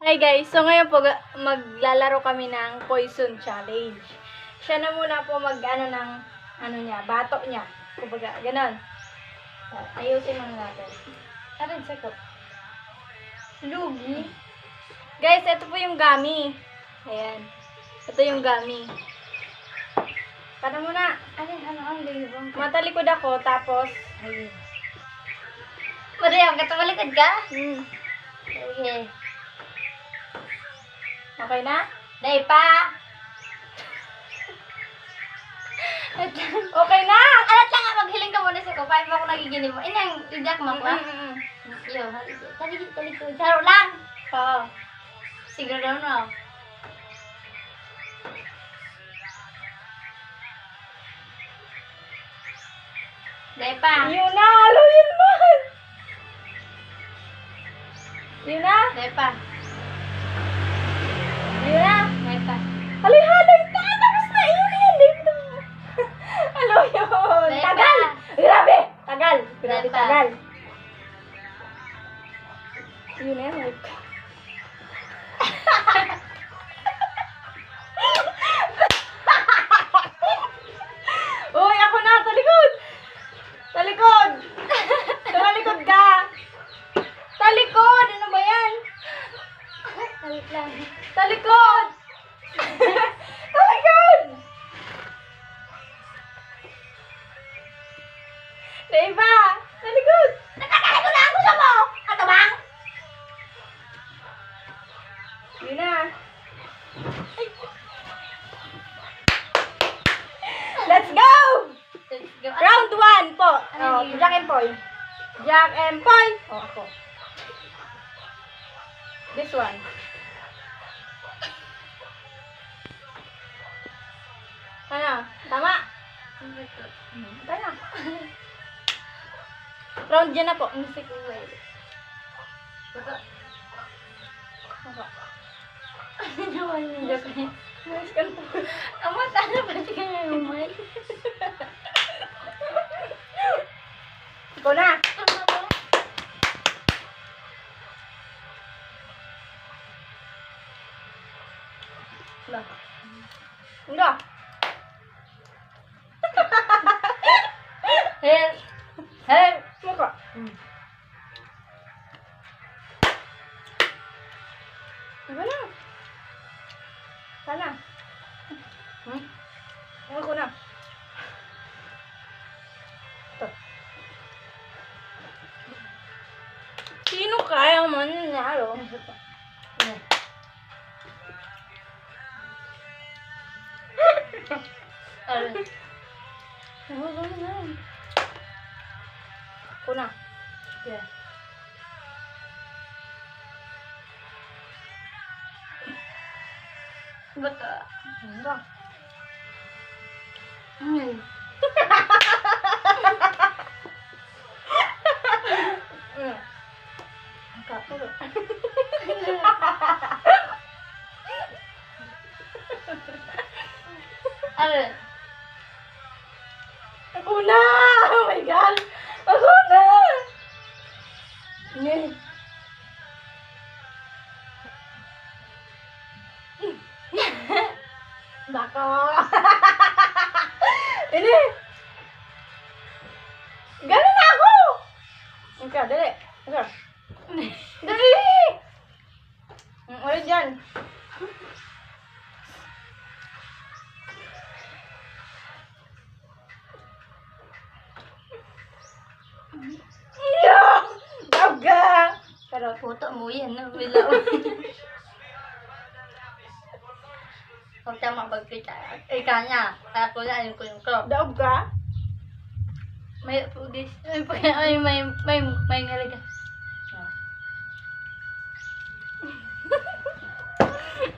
Hi guys, so ngayon po maglalaro kami ng Poison Challenge. Siya na muna po ng bato niya. Kumbaga, ganon. Ayusin muna natin. Arin, sakot. Lugi. Guys, ito po yung gami. Ayan. Ito yung gami. Para muna. Matalikod ako, tapos, ayun. Mariam, katawalikod ka? Okay. Okay na? Day pa! Okay na! Alat lang nga, maghiling ka muna sa ko. Paano ba ako nagiginim mo? Inang, idak mo ba? Yo, talikod. Saro lang! Oo. Siguro no. Day pa! Yun na! Halo, yun naman! Yun na! Day pa! Yun na! Day pa! Haloy-haloy! Tapos na! Yun na yan! Dito! Halo yun! Day Tagal! pa! Grabe! Tagal! Grabe, Day pa! tagal! Yun na yan. Uy! Ako na! Talikod! Talikod! Tumalikod ka! Talikod! Ano ba yan? Alat lang. Talikod! Talikod! Diba? Talikod! Nagkakalikod na ako sa mo! Ano bang? Yun na. Ay. Let's go! Round 1 po. Oh, Jack and Poy. Jack and Poy. Oh, ako. This one. Ano? Tama? Tama. Round dyan na po. Music away. Jack and Poy. Ang mata na ba siya nga umay? Ikaw na. Enggak. Hel! Hel! Muka. Mana? Sana. Ako na. Ito. Sino kaya mananalo? Ako na. Yeah. Baka. Enggak. Kapag. Ano? Ako na! Oh my God! Ako na! Ini. Bako! Ini! Ganun na ako! Ika, dali. Ika. Dali! Ulit dyan. Yo! Daga! Pero puto mo yan, no? Bilaw. Huwag siya mapagkita. Ika niya. Kaya ko na, ayun ko yung crop. Daog ka? May pudis. May halaga.